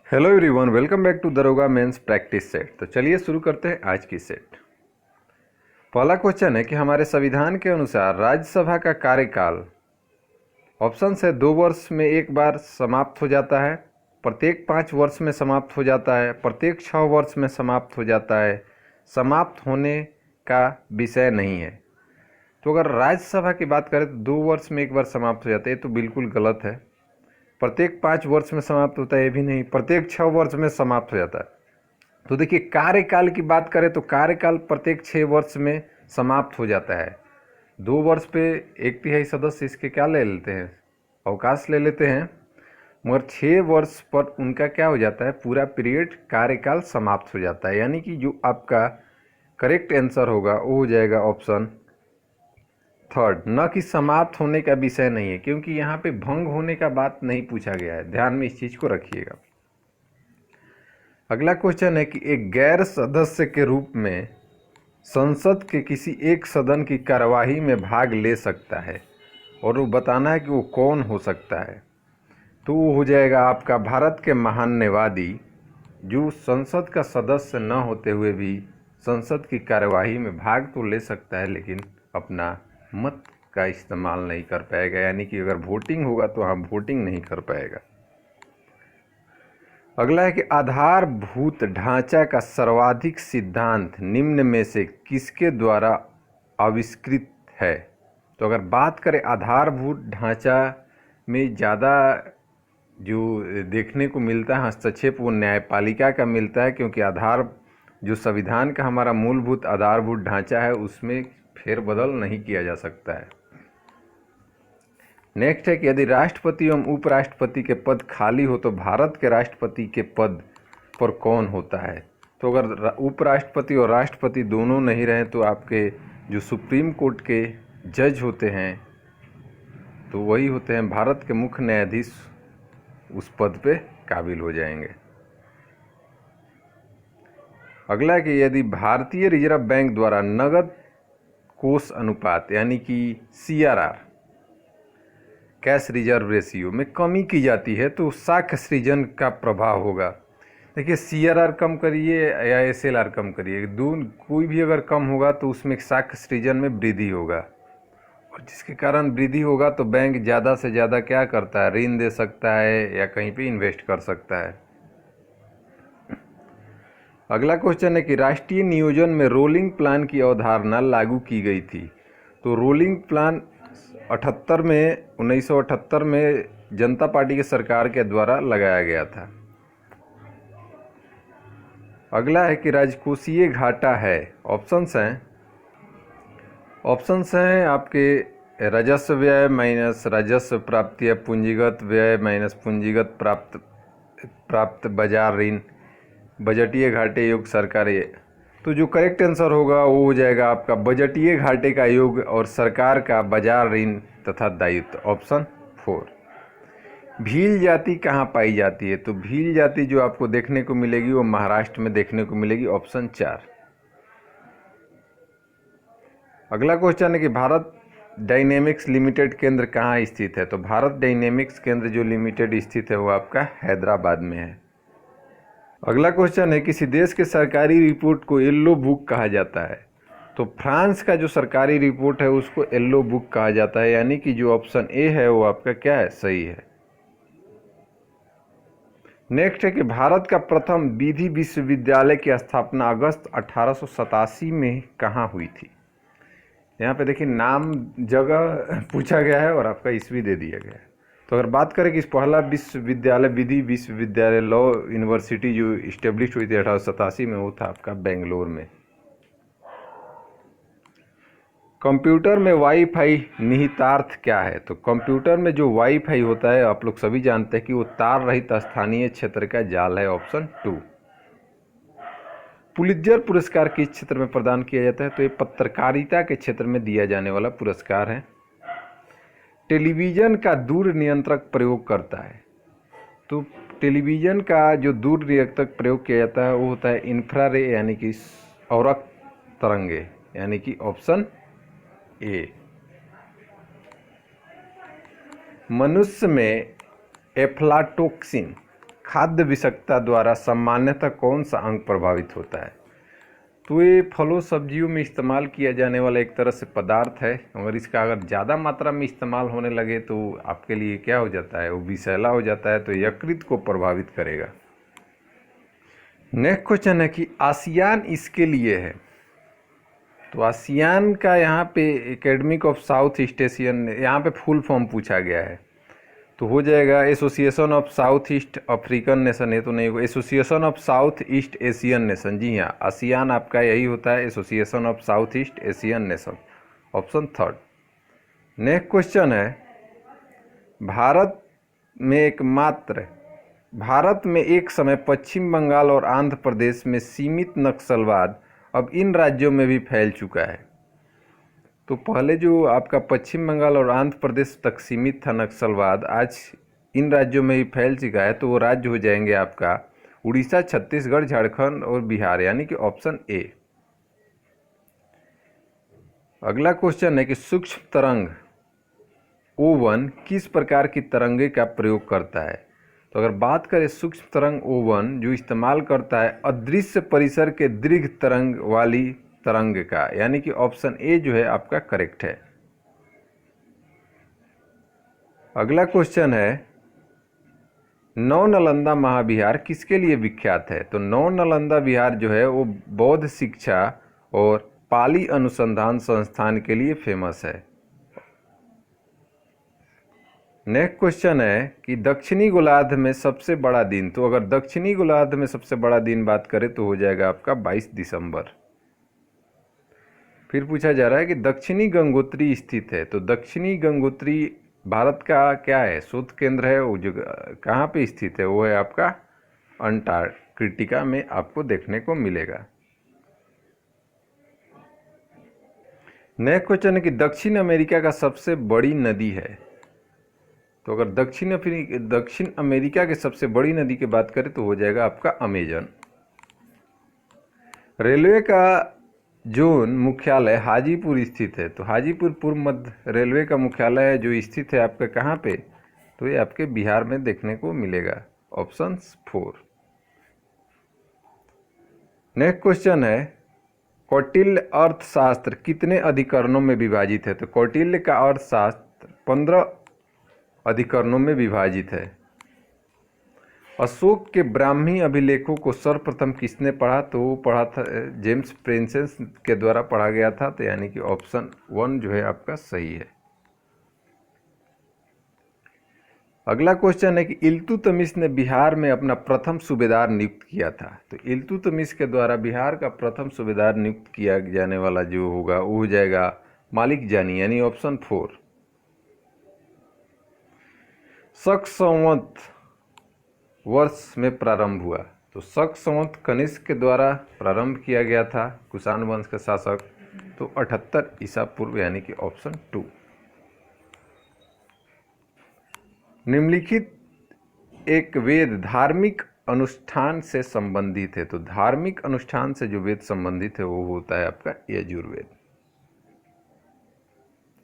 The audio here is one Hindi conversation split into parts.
Hello everyone, welcome back to दरोगा मेंस प्रैक्टिस सेट। तो चलिए शुरू करते हैं आज की सेट। पहला क्वेश्चन है कि हमारे संविधान के अनुसार राज्यसभा का कार्यकाल ऑप्शन है 2 वर्ष में एक बार समाप्त हो जाता है, प्रत्येक 5 वर्ष में समाप्त हो जाता है, प्रत्येक 6 वर्ष में समाप्त हो जाता है, समाप्त होने का विषय नहीं है। तो अगर राज्यसभा की बात करें तो 2 वर्ष में एक बार समाप्त हो जाता है, ये तो बिल्कुल गलत है। प्रत्येक 5 वर्ष में समाप्त होता है ये भी नहीं, प्रत्येक 6 वर्ष में समाप्त हो जाता है। तो देखिए, कार्यकाल की बात करें तो कार्यकाल प्रत्येक 6 वर्ष में समाप्त हो जाता है। 2 वर्ष पे 1/3 सदस्य इसके क्या ले लेते हैं, अवकाश ले लेते हैं, मगर 6 वर्ष पर उनका क्या हो जाता है, पूरा पीरियड कार्यकाल समाप्त हो जाता है। यानी कि जो आपका करेक्ट आंसर होगा वो हो जाएगा ऑप्शन थर्ड, न कि समाप्त होने का विषय नहीं है, क्योंकि यहाँ पे भंग होने का बात नहीं पूछा गया है। ध्यान में इस चीज को रखिएगा। अगला क्वेश्चन है कि एक गैर सदस्य के रूप में संसद के किसी एक सदन की कार्यवाही में भाग ले सकता है और वो बताना है कि वो कौन हो सकता है। तो वो हो जाएगा आपका भारत के महान न्यायाधीश, जो संसद का सदस्य न होते हुए भी संसद की कार्यवाही में भाग तो ले सकता है, लेकिन अपना मत का इस्तेमाल नहीं कर पाएगा। यानी कि अगर वोटिंग होगा तो हम वोटिंग नहीं कर पाएगा। अगला है कि आधारभूत ढांचा का सर्वाधिक सिद्धांत निम्न में से किसके द्वारा आविष्कृत है। तो अगर बात करें आधारभूत ढांचा में ज़्यादा जो देखने को मिलता है हस्तक्षेप वो न्यायपालिका का मिलता है, क्योंकि आधार जो संविधान का हमारा मूलभूत आधारभूत ढांचा है उसमें फेरबदल नहीं किया जा सकता है। नेक्स्ट है कि यदि राष्ट्रपति एवं उपराष्ट्रपति के पद खाली हो तो भारत के राष्ट्रपति के पद पर कौन होता है। तो अगर उपराष्ट्रपति और राष्ट्रपति दोनों नहीं रहे तो आपके जो सुप्रीम कोर्ट के जज होते हैं तो वही होते हैं भारत के मुख्य न्यायाधीश, उस पद पे काबिल हो जाएंगे। अगला है कि यदि भारतीय रिजर्व बैंक द्वारा नगद कोष अनुपात यानी कि CRR, कैश रिजर्व रेशियो में कमी की जाती है तो साख सृजन का प्रभाव होगा। देखिए, CRR कम करिए या SLR कम करिए, कोई भी अगर कम होगा तो उसमें साख सृजन में वृद्धि होगा, और जिसके कारण वृद्धि होगा तो बैंक ज़्यादा से ज़्यादा क्या करता है, ऋण दे सकता है या कहीं पे इन्वेस्ट कर सकता है। अगला क्वेश्चन है कि राष्ट्रीय नियोजन में रोलिंग प्लान की अवधारणा लागू की गई थी। तो रोलिंग प्लान 1978 में जनता पार्टी की सरकार के द्वारा लगाया गया था। अगला है कि राजकोषीय घाटा है। ऑप्शंस हैं आपके राजस्व व्यय माइनस राजस्व प्राप्ति या पूंजीगत व्यय माइनस पूंजीगत प्राप्त बाजार ऋण, बजटीय घाटे योग सरकारी। तो जो करेक्ट आंसर होगा वो हो जाएगा आपका बजटीय घाटे का योग और सरकार का बाजार ऋण तथा दायित्व, ऑप्शन 4। भील जाति कहाँ पाई जाती है। तो भील जाति जो आपको देखने को मिलेगी वो महाराष्ट्र में देखने को मिलेगी, ऑप्शन 4। अगला क्वेश्चन है कि भारत डायनेमिक्स लिमिटेड केंद्र कहाँ स्थित है। तो भारत डायनेमिक्स केंद्र जो लिमिटेड स्थित है वो आपका हैदराबाद में है। अगला क्वेश्चन है किसी देश के सरकारी रिपोर्ट को येलो बुक कहा जाता है। तो फ्रांस का जो सरकारी रिपोर्ट है उसको येलो बुक कहा जाता है, यानी कि जो ऑप्शन ए है वो आपका क्या है, सही है। नेक्स्ट है कि भारत का प्रथम विधि विश्वविद्यालय की स्थापना अगस्त 1887 में कहाँ हुई थी। यहाँ पे देखिए नाम जगह पूछा गया है और आपका ईस्वी दे दिया गया है। तो अगर बात करें कि इस पहला विश्वविद्यालय विधि विश्वविद्यालय लॉ यूनिवर्सिटी जो इस्टेब्लिश हुई थी 1887 में, वो था आपका बेंगलोर में। कंप्यूटर में वाईफाई निहितार्थ क्या है। तो कंप्यूटर में जो वाईफाई होता है आप लोग सभी जानते हैं कि वो तार रहित स्थानीय क्षेत्र का जाल है, ऑप्शन 2। पुलित्जर पुरस्कार किस क्षेत्र में प्रदान किया जाता है। तो ये पत्रकारिता के क्षेत्र में दिया जाने वाला पुरस्कार है। टेलीविज़न का दूर नियंत्रक प्रयोग करता है। तो टेलीविज़न का जो दूर नियंत्रक प्रयोग किया जाता है वो होता है इंफ्रारेड यानी कि सौरक तरंगे, यानी कि ऑप्शन ए। मनुष्य में एफ्लाटोक्सिन खाद्य विषाक्तता द्वारा सामान्यतः कौन सा अंग प्रभावित होता है? तो ये फलों सब्जियों में इस्तेमाल किया जाने वाला एक तरह से पदार्थ है, अगर इसका अगर ज़्यादा मात्रा में इस्तेमाल होने लगे तो आपके लिए क्या हो जाता है, वो विषैला हो जाता है, तो यकृत को प्रभावित करेगा। नेक्स्ट क्वेश्चन है कि आसियान इसके लिए है। तो आसियान का यहाँ पे academic of south east Asian, यहाँ पे फुल फॉर्म पूछा गया है, तो हो जाएगा association of south east African nation है, तो नहीं होगा association of south east Asian nation. जी हाँ, आसियान आपका यही होता है, association of south east Asian nation, option third. Next question है, भारत में एक समय पश्चिम बंगाल और आंध्र प्रदेश में सीमित नक्सलवाद अब इन राज्यों में भी फैल चुका है। तो पहले जो आपका पश्चिम बंगाल और आंध्र प्रदेश तक सीमित था नक्सलवाद, आज इन राज्यों में ही फैल चुका है। तो वो राज्य हो जाएंगे आपका उड़ीसा, छत्तीसगढ़, झारखंड और बिहार, यानी कि ऑप्शन ए। अगला क्वेश्चन है कि सूक्ष्म तरंग O1 किस प्रकार की तरंगे का प्रयोग करता है? तो अगर बात करें सूक्ष्म तरंग O1 जो इस्तेमाल करता है अदृश्य परिसर के दीर्घ तरंग वाली तरंग का, यानी कि ऑप्शन ए जो है आपका करेक्ट है। अगला क्वेश्चन है, नौ नालंदा महाविहार किसके लिए विख्यात है? तो नौ नालंदा विहार जो है वो बौद्ध शिक्षा और पाली अनुसंधान संस्थान के लिए फेमस है। नेक्स्ट क्वेश्चन है कि दक्षिणी गोलार्ध में सबसे बड़ा दिन, तो अगर दक्षिणी गोलार्ध में सबसे बड़ा दिन बात करें तो हो जाएगा आपका 22 दिसंबर। फिर पूछा जा रहा है कि दक्षिणी गंगोत्री स्थित है। तो दक्षिणी गंगोत्री भारत का क्या है, शोध केंद्र है, वो जगह कहाँ पे स्थित है? वो है आपका अंटार्कटिका में आपको देखने को मिलेगा। नेक्स्ट क्वेश्चन है कि दक्षिण अमेरिका का सबसे बड़ी नदी है। तो अगर दक्षिण अमेरिका की सबसे बड़ी नदी की बात करें तो हो जाएगा आपका अमेजन। रेलवे का जोन मुख्यालय हाजीपुर स्थित है। तो हाजीपुर पूर्व मध्य रेलवे का मुख्यालय है जो स्थित है आपका कहाँ पे? तो ये आपके बिहार में देखने को मिलेगा, ऑप्शन 4। नेक्स्ट क्वेश्चन है, कौटिल्य अर्थशास्त्र कितने अधिकरणों में विभाजित है? तो कौटिल्य का अर्थशास्त्र 15 अधिकरणों में विभाजित है। अशोक के ब्राह्मी अभिलेखों को सर्वप्रथम किसने पढ़ा? तो वो पढ़ा था जेम्स प्रिंसेस के द्वारा पढ़ा गया था, तो यानी कि ऑप्शन 1 जो है आपका सही है। अगला क्वेश्चन है कि इल्तुतमिश ने बिहार में अपना प्रथम सूबेदार नियुक्त किया था। तो इल्तुतमिश के द्वारा बिहार का प्रथम सूबेदार नियुक्त किया जाने वाला जो होगा वो हो जाएगा मालिक जानी, यानी ऑप्शन 4। शक संवत वर्ष में प्रारंभ हुआ। तो शक संवत कनिष्क के द्वारा प्रारंभ किया गया था, कुषाण वंश के शासक, तो 78 ईसा पूर्व, यानी कि ऑप्शन 2। निम्नलिखित एक वेद धार्मिक अनुष्ठान से संबंधित है। तो धार्मिक अनुष्ठान से जो वेद संबंधित है वो होता है आपका यजुर्वेद।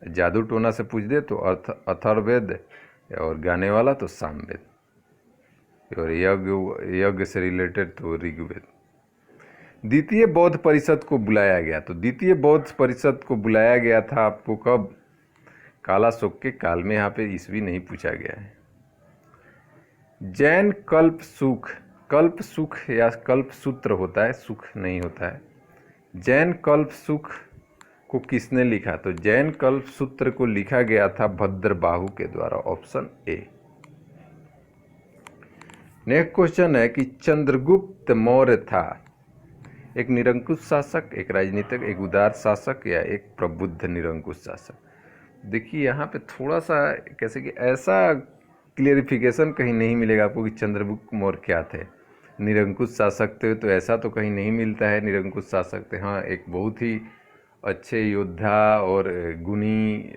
जादू टोना से पूछ दे तो अथर्ववेद, और गाने वाला तो सामवेद, और यज्ञ से रिलेटेड तो ऋग्वेद। द्वितीय बौद्ध परिषद को बुलाया गया। तो द्वितीय बौद्ध परिषद को बुलाया गया था आपको कब? कालाशोक के काल में। यहाँ पे ईस्वी नहीं पूछा गया है। जैन कल्प सुख या कल्प सूत्र होता है, सुख नहीं होता है। जैन कल्प सुख को किसने लिखा? तो जैन कल्प सूत्र को लिखा गया था भद्रबाहु के द्वारा, ऑप्शन ए। नेक्स्ट क्वेश्चन है कि चंद्रगुप्त मौर्य था एक निरंकुश शासक, एक राजनीतिक, एक उदार शासक, या एक प्रबुद्ध निरंकुश शासक? देखिए यहाँ पे थोड़ा सा कैसे कि ऐसा क्लियरिफिकेशन कहीं नहीं मिलेगा आपको कि चंद्रगुप्त मौर्य क्या थे। निरंकुश शासक थे तो ऐसा तो कहीं नहीं मिलता है। निरंकुश शासक थे, हाँ, एक बहुत ही अच्छे योद्धा और गुणी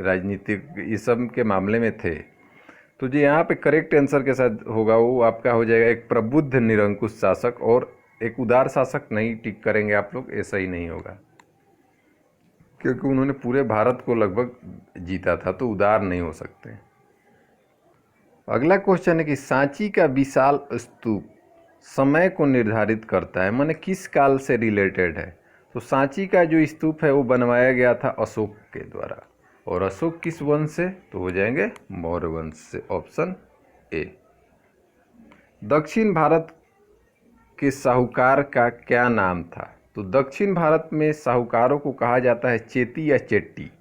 राजनीतिक ये सब के मामले में थे। तो जो यहाँ पे करेक्ट आंसर के साथ होगा वो आपका हो जाएगा एक प्रबुद्ध निरंकुश शासक, और एक उदार शासक नहीं टिक करेंगे आप लोग, ऐसा ही नहीं होगा, क्योंकि उन्होंने पूरे भारत को लगभग जीता था, तो उदार नहीं हो सकते। अगला क्वेश्चन है कि सांची का विशाल स्तूप समय को निर्धारित करता है, माने किस काल से रिलेटेड है। तो सांची का जो स्तूप है वो बनवाया गया था अशोक के द्वारा, और अशोक किस वंश से, तो हो जाएंगे मौर्य वंश से, ऑप्शन ए। दक्षिण भारत के साहूकार का क्या नाम था। तो दक्षिण भारत में साहूकारों को कहा जाता है चेती या चेट्टी,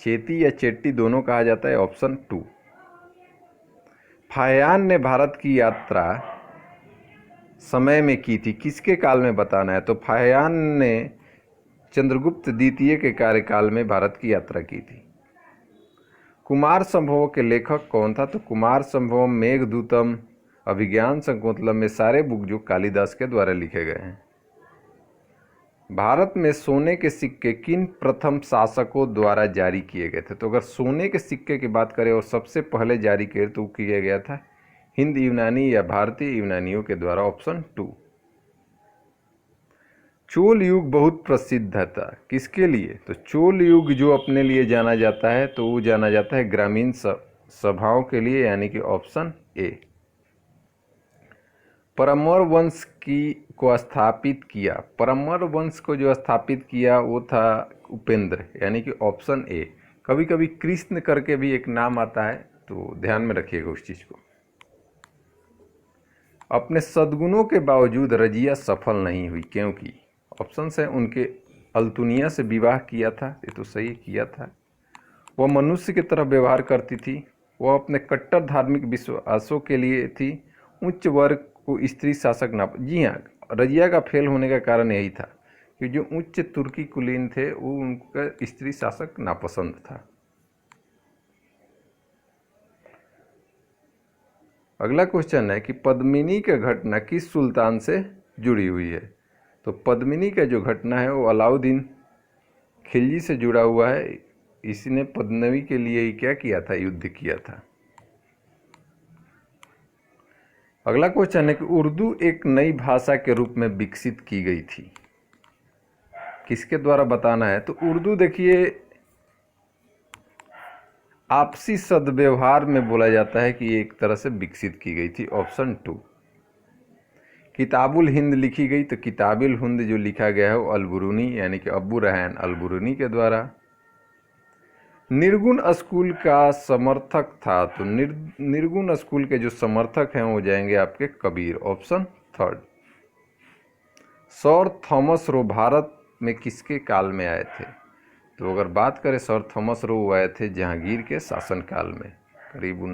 चेती या चेट्टी दोनों कहा जाता है, ऑप्शन 2। फाहियान ने भारत की यात्रा समय में की थी, किसके काल में बताना है। तो फाहियान ने चंद्रगुप्त द्वितीय के कार्यकाल में भारत की यात्रा की थी। कुमार संभव के लेखक कौन था। तो कुमार संभव मेघदूतम, अभिज्ञान शकुंतलम, में सारे बुक जो कालिदास के द्वारा लिखे गए हैं। भारत में सोने के सिक्के किन प्रथम शासकों द्वारा जारी किए गए थे। तो अगर सोने के सिक्के की बात करें और सबसे पहले जारी किए तो किया गया था हिंद यूनानी या भारतीय यूनानियों के द्वारा, ऑप्शन 2। चोल युग बहुत प्रसिद्ध था, किसके लिए। तो चोल युग जो अपने लिए जाना जाता है तो वो जाना जाता है ग्रामीण सभाओं के लिए, यानी कि ऑप्शन ए। परमर वंश को स्थापित किया, परमर वंश को जो स्थापित किया वो था उपेंद्र, यानी कि ऑप्शन ए। कभी कभी कृष्ण करके भी एक नाम आता है, तो ध्यान में रखिएगा उस चीज़ को। अपने सद्गुणों के बावजूद रजिया सफल नहीं हुई, क्योंकि ऑप्शन है उनके अल्तुनिया से विवाह किया था, ये तो सही किया था। वह मनुष्य की तरह व्यवहार करती थी, वह अपने कट्टर धार्मिक विश्वासों के लिए थी, उच्च वर्ग को स्त्री शासक ना। जी हाँ, रजिया का फेल होने का कारण यही था कि जो उच्च तुर्की कुलीन थे वो उनका स्त्री शासक नापसंद था। अगला क्वेश्चन है कि पद्मिनी की घटना किस सुल्तान से जुड़ी हुई है। तो पद्मिनी का जो घटना है वो अलाउद्दीन खिलजी से जुड़ा हुआ है, इसने पद्मिनी के लिए ही क्या किया था, युद्ध किया था। अगला क्वेश्चन है कि उर्दू एक नई भाषा के रूप में विकसित की गई थी, किसके द्वारा बताना है। तो उर्दू देखिए आपसी सद्व्यवहार में बोला जाता है कि एक तरह से विकसित की गई थी, ऑप्शन 2। किताबुल हिंद लिखी गई, तो किताबुल हिंद जो लिखा गया है वो अलबुरूनी यानी कि अब्बू रहमान अलबुरूनी के द्वारा। निर्गुण स्कूल का समर्थक था, तो निर्गुण स्कूल के जो समर्थक हैं वो जाएंगे आपके Kabir, option 3। Sir Thomas Roe Bharat में किसके काल में आए थे। तो अगर बात करें सर थॉमस रो आए थे जहांगीर के शासनकाल में, करीब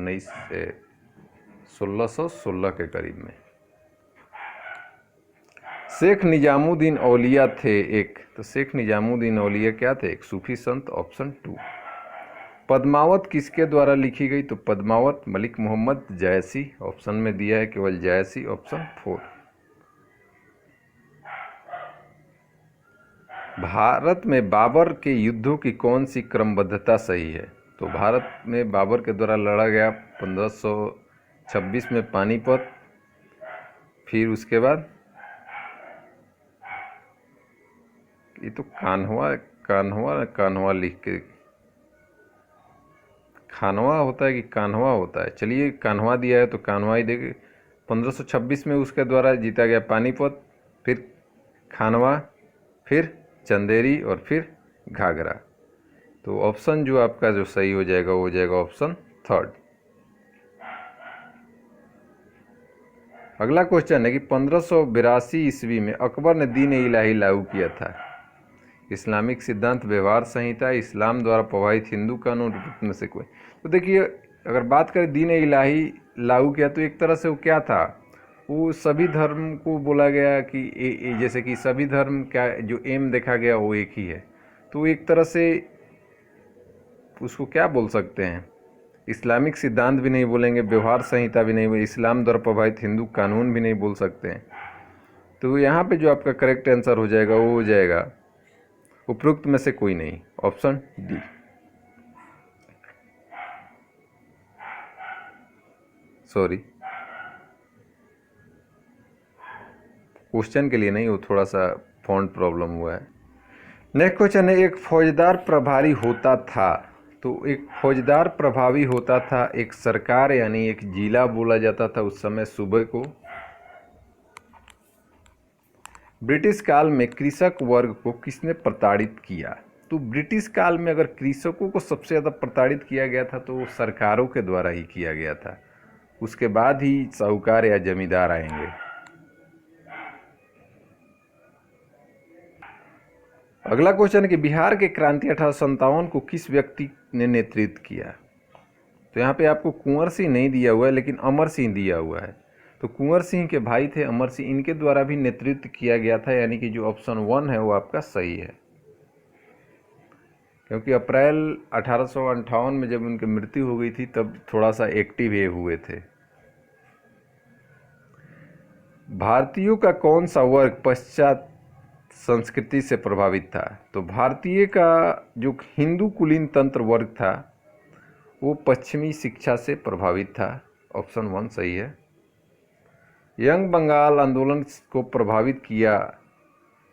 1616 के करीब में। शेख निजामुद्दीन औलिया थे एक, तो शेख निजामुद्दीन औलिया क्या थे, एक सूफी संत, ऑप्शन 2। पद्मावत किसके द्वारा लिखी गई। तो पद्मावत मलिक मोहम्मद जायसी, ऑप्शन में दिया है केवल जायसी, ऑप्शन 4। भारत में बाबर के युद्धों की कौन सी क्रमबद्धता सही है। तो भारत में बाबर के द्वारा लड़ा गया 1526 में पानीपत, फिर उसके बाद ये तो कान्हवा लिख के, खानवा होता है कि कान्हवा होता है, चलिए कान्हवा दिया है तो कान्हवा ही देंगे। 1526 में उसके द्वारा जीता गया पानीपत, फिर खानवा, फिर चंदेरी और फिर घाघरा। तो ऑप्शन जो आपका जो सही हो जाएगा वो हो जाएगा ऑप्शन 3। अगला क्वेश्चन है कि 1582 ईस्वी में अकबर ने दीन इलाही लागू किया था। इस्लामिक सिद्धांत व्यवहार संहिता, इस्लाम द्वारा प्रभावित हिंदू कानून में से कोई। तो देखिए अगर बात करें दीन इलाही लागू किया तो एक तरह से वो क्या था, वो सभी धर्म को बोला गया कि जैसे कि सभी धर्म का जो एम देखा गया वो एक ही है, तो एक तरह से उसको क्या बोल सकते हैं, इस्लामिक सिद्धांत भी नहीं बोलेंगे, व्यवहार संहिता भी नहीं, इस्लाम द्वारा प्रभावित हिंदू कानून भी नहीं बोल सकते हैं। तो यहाँ पे जो आपका करेक्ट आंसर हो जाएगा वो हो जाएगा उपरोक्त में से कोई नहीं, ऑप्शन डी। सॉरी, क्वेश्चन के लिए नहीं, वो थोड़ा सा फॉन्ट प्रॉब्लम हुआ है। नेक्स्ट क्वेश्चन है एक फौजदार प्रभारी होता था तो एक फौजदार प्रभावी होता था, एक सरकार यानी एक जिला बोला जाता था उस समय सूबे को। ब्रिटिश काल में कृषक वर्ग को किसने प्रताड़ित किया? तो ब्रिटिश काल में अगर कृषकों को सबसे ज़्यादा प्रताड़ित किया गया था तो वो सरकारों के द्वारा ही किया गया था, उसके बाद ही साहूकार या जमींदार आएंगे। अगला क्वेश्चन है कि बिहार के क्रांति 1857 को किस व्यक्ति ने नेतृत्व किया? तो यहाँ पे आपको कुंवर सिंह नहीं दिया हुआ है लेकिन अमर सिंह दिया हुआ है। तो कुंवर सिंह के भाई थे अमर सिंह, इनके द्वारा भी नेतृत्व किया गया था, यानी कि जो ऑप्शन 1 है वो आपका सही है, क्योंकि अप्रैल 1858 में जब उनकी मृत्यु हो गई थी तब थोड़ा सा एक्टिव ये हुए थे। भारतीयों का कौन सा वर्ग पश्चात संस्कृति से प्रभावित था? तो भारतीय का जो हिंदू कुलीन तंत्र वर्ग था वो पश्चिमी शिक्षा से प्रभावित था, ऑप्शन 1 सही है। यंग बंगाल आंदोलन को प्रभावित किया,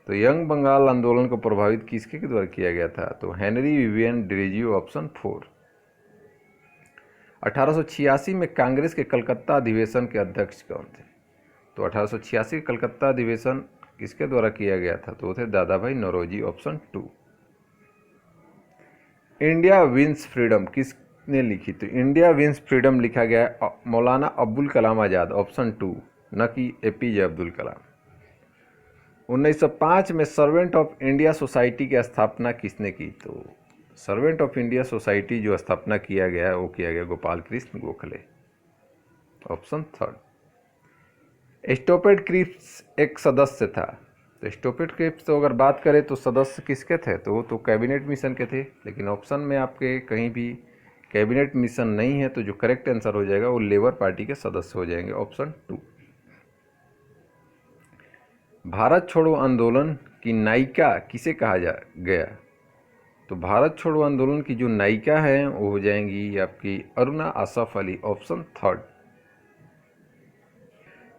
तो यंग बंगाल आंदोलन को प्रभावित किसके द्वारा किया गया था? तो हेनरी विवियन डिरेजियो, ऑप्शन 4। 1886 में कांग्रेस के कलकत्ता अधिवेशन के अध्यक्ष कौन थे? तो 1886 कलकत्ता अधिवेशन किसके द्वारा किया गया था? तो वो थे Dadabhai Naoroji, option 2। India wins freedom किसने लिखी? तो इंडिया विंस फ्रीडम लिखा गया है मौलाना अब्दुल कलाम आज़ाद, ऑप्शन 2, न कि एपीजे अब्दुल कलाम। 1905 में सर्वेंट ऑफ इंडिया सोसाइटी की स्थापना किसने की? तो सर्वेंट ऑफ इंडिया सोसाइटी जो स्थापना किया गया है वो किया गया गोपाल कृष्ण गोखले, ऑप्शन 3। स्टोपेड क्रिप्स एक सदस्य था, तो स्टोपेड क्रिप्स तो अगर बात करें तो सदस्य किसके थे? तो वो तो कैबिनेट मिशन के थे, लेकिन ऑप्शन में आपके कहीं भी कैबिनेट मिशन नहीं है, तो जो करेक्ट आंसर हो जाएगा वो लेबर पार्टी के सदस्य हो जाएंगे, ऑप्शन 2। भारत छोड़ो आंदोलन की नायिका किसे कहा गया? तो भारत छोड़ो आंदोलन की जो नायिका है वो हो जाएंगी आपकी अरुणा आसफ अली, ऑप्शन 3।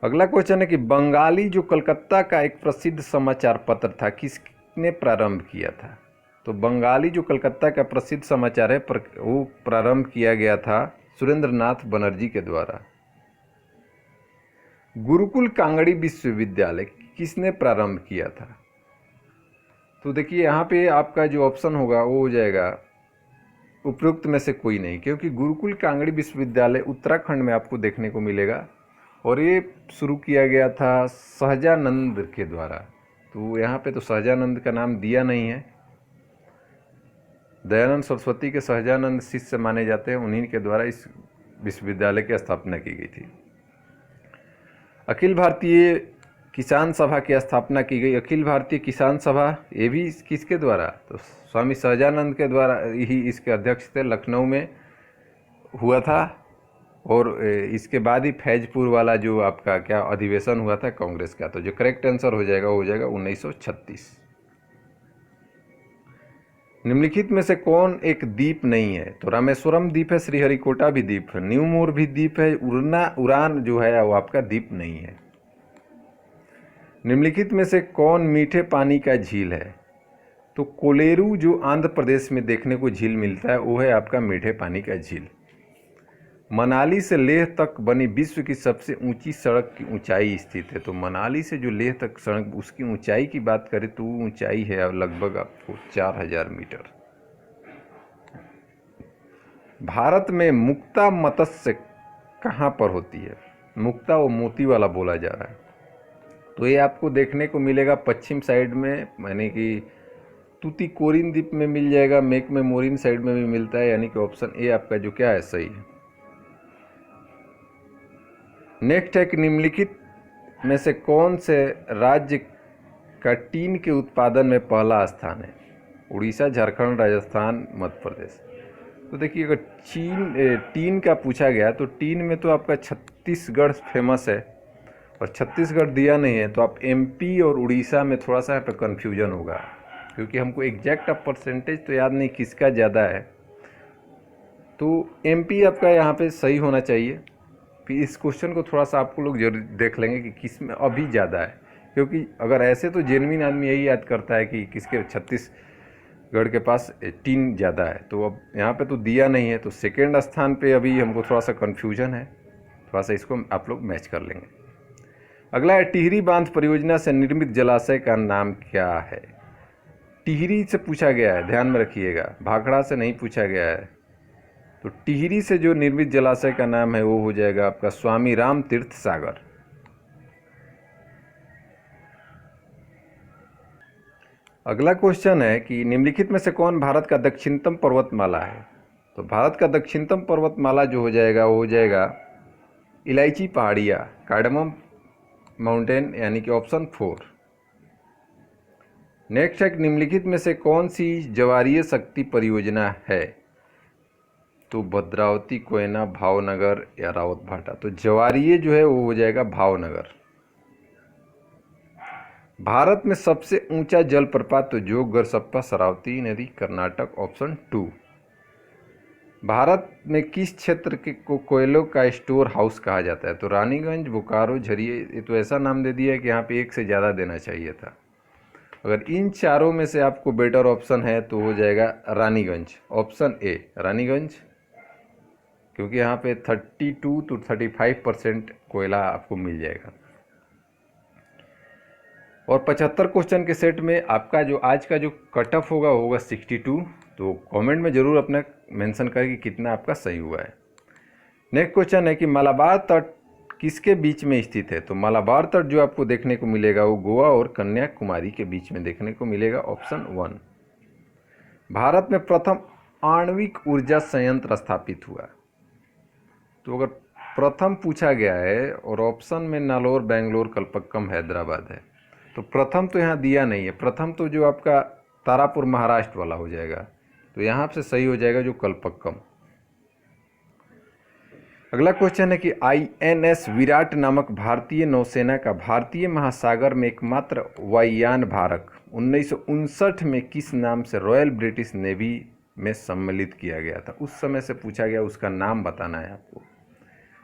अगला क्वेश्चन है कि बंगाली जो कलकत्ता का एक प्रसिद्ध समाचार पत्र था किसने प्रारंभ किया था? तो बंगाली जो कलकत्ता का प्रसिद्ध समाचार है वो प्रारंभ किया गया था सुरेंद्रनाथ बनर्जी के द्वारा। गुरुकुल कांगड़ी विश्वविद्यालय किसने प्रारंभ किया था? तो देखिए यहाँ पे आपका जो ऑप्शन होगा वो हो जाएगा उपयुक्त में से कोई नहीं, क्योंकि गुरुकुल कांगड़ी विश्वविद्यालय उत्तराखंड में आपको देखने को मिलेगा और ये शुरू किया गया था सहजानंद के द्वारा। तो यहाँ पे तो सहजानंद का नाम दिया नहीं है, दयानंद सरस्वती के सहजानंद शिष्य माने जाते हैं, उन्हीं के द्वारा इस विश्वविद्यालय की स्थापना की गई थी। अखिल भारतीय किसान सभा की स्थापना की गई। अखिल भारतीय किसान सभा ये भी किसके द्वारा? तो स्वामी सहजानंद के द्वारा ही इसके अध्यक्ष थे, लखनऊ में हुआ था, और इसके बाद ही फैजपुर वाला जो आपका क्या अधिवेशन हुआ था कांग्रेस का। तो जो करेक्ट आंसर हो जाएगा वो हो जाएगा 1936। निम्नलिखित में से कौन एक द्वीप नहीं है? तो रामेश्वरम द्वीप है, श्रीहरिकोटा भी द्वीप है, न्यू मोर भी द्वीप है, उड़ान जो है वो आपका द्वीप नहीं है। निम्नलिखित में से कौन मीठे पानी का झील है? तो कोलेरू जो आंध्र प्रदेश में देखने को झील मिलता है वो है आपका मीठे पानी का झील। मनाली से लेह तक बनी विश्व की सबसे ऊंची सड़क की ऊंचाई स्थित है। तो मनाली से जो लेह तक सड़क उसकी ऊंचाई की बात करें तो वो ऊंचाई है लगभग आपको 4000 मीटर। भारत में मुक्ता मत्स्य कहाँ पर होती है? मुक्ता वो मोती वाला बोला जा रहा है, तो ये आपको देखने को मिलेगा पश्चिम साइड में, यानी कि तूतीकोरिन द्वीप में मिल जाएगा, मेक में मोरिन साइड में भी मिलता है, यानी कि ऑप्शन ए आपका जो क्या है सही है। नेक्स्ट है कि निम्नलिखित में से कौन से राज्य का टीन के उत्पादन में पहला स्थान है? उड़ीसा, झारखंड, राजस्थान, मध्य प्रदेश। तो देखिए अगर टीन का पूछा गया तो टीन में तो आपका छत्तीसगढ़ फेमस है, और छत्तीसगढ़ दिया नहीं है, तो आप एमपी और उड़ीसा में थोड़ा सा यहाँ पे कन्फ्यूजन होगा, क्योंकि हमको एग्जैक्ट अब परसेंटेज तो याद नहीं किसका ज़्यादा है। तो एमपी आपका यहाँ पे सही होना चाहिए। फिर इस क्वेश्चन को थोड़ा सा आपको लोग जरूर देख लेंगे कि किस में अभी ज़्यादा है, क्योंकि अगर ऐसे तो जेन्युइन आदमी यही याद करता है कि किसके गढ़ के पास टीन ज़्यादा है। तो अब यहाँ पे तो दिया नहीं है, तो सेकेंड स्थान पे अभी हमको थोड़ा सा कन्फ्यूजन है, थोड़ा सा इसको आप लोग मैच कर लेंगे। अगला है टिहरी बांध परियोजना से निर्मित जलाशय का नाम क्या है। टिहरी से पूछा गया है, ध्यान में रखिएगा, भाखड़ा से नहीं पूछा गया है। तो टिहरी से जो निर्मित जलाशय का नाम है वो हो जाएगा आपका स्वामी राम तीर्थ सागर। अगला क्वेश्चन है कि निम्नलिखित में से कौन भारत का दक्षिणतम पर्वतमाला है। तो भारत का दक्षिणतम पर्वतमाला जो हो जाएगा वो हो जाएगा इलायची पहाड़िया, कार्डमम माउंटेन, यानी कि ऑप्शन 4। नेक्स्ट है निम्नलिखित में से कौन सी ज्वारीय शक्ति परियोजना है। तो भद्रावती, कोयना, भावनगर या रावत भाटा। तो ज्वारीय जो है वो हो जाएगा भावनगर। भारत में सबसे ऊंचा जलप्रपात तो जोग, गरसप्पा, शरावती नदी, कर्नाटक, ऑप्शन 2। भारत में किस क्षेत्र को कोयलों का स्टोर हाउस कहा जाता है। तो रानीगंज, बोकारो, झरिए। ये तो ऐसा नाम दे दिया है कि यहाँ पे एक से ज़्यादा देना चाहिए था। अगर इन चारों में से आपको बेटर ऑप्शन है तो हो जाएगा रानीगंज, ऑप्शन ए रानीगंज, क्योंकि यहाँ पे 32 to 35% कोयला आपको मिल जाएगा। और 75 क्वेश्चन के सेट में आपका जो आज का जो कट ऑफ होगा 62। तो कमेंट में ज़रूर अपना मेंशन करें कि कितना आपका सही हुआ है। नेक्स्ट क्वेश्चन है कि मालाबार तट किसके बीच में स्थित है। तो मालाबार तट जो आपको देखने को मिलेगा वो गोवा और कन्याकुमारी के बीच में देखने को मिलेगा, ऑप्शन 1। भारत में प्रथम आणविक ऊर्जा संयंत्र स्थापित हुआ। तो अगर प्रथम पूछा गया है और ऑप्शन में नालौर, बेंगलोर, कलपक्कम, हैदराबाद है, तो प्रथम तो यहाँ दिया नहीं है। प्रथम तो जो आपका तारापुर महाराष्ट्र वाला हो जाएगा, तो यहाँ से सही हो जाएगा जो कलपक्कम। अगला क्वेश्चन है कि INS विराट नामक भारतीय नौसेना का भारतीय महासागर में एकमात्र वायुयान भारक 1959 में किस नाम से रॉयल ब्रिटिश नेवी में सम्मिलित किया गया था। उस समय से पूछा गया, उसका नाम बताना है आपको।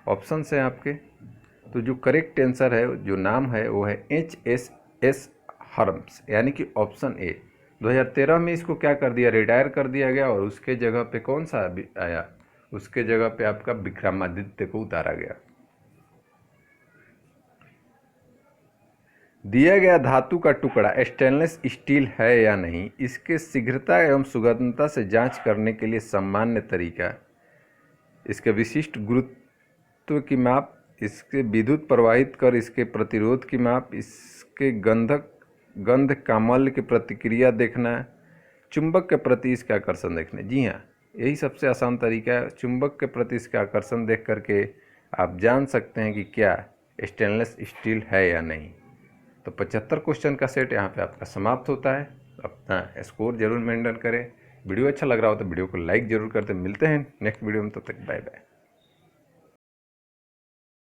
ऑप्शन है आपके, तो जो करेक्ट आंसर है, जो नाम है वो है HSS हर्म्स, यानी कि ऑप्शन ए। 2013 में इसको क्या कर दिया, रिटायर कर दिया गया, और उसके जगह पे कौन सा आया, उसके जगह पे आपका विक्रमादित्य को उतारा गया। दिया गया धातु का टुकड़ा स्टेनलेस स्टील है या नहीं, इसके शीघ्रता एवं सुगमता से जांच करने के लिए सामान्य तरीका, इसके विशिष्ट गुरुत्व की माप, इसके विद्युत प्रवाहित कर इसके प्रतिरोध की माप, इसके गंध कामल की प्रतिक्रिया देखना, चुंबक के प्रति इसका आकर्षण देखना। जी हाँ, यही सबसे आसान तरीका है। चुंबक के प्रति इसका आकर्षण देख करके आप जान सकते हैं कि क्या स्टेनलेस स्टील है या नहीं। तो 75 क्वेश्चन का सेट यहाँ पे आपका समाप्त होता है। अपना स्कोर जरूर मेंटेन करें। वीडियो अच्छा लग रहा हो तो वीडियो को लाइक जरूर करते। मिलते हैं नेक्स्ट वीडियो में, तब तक बाय बाय।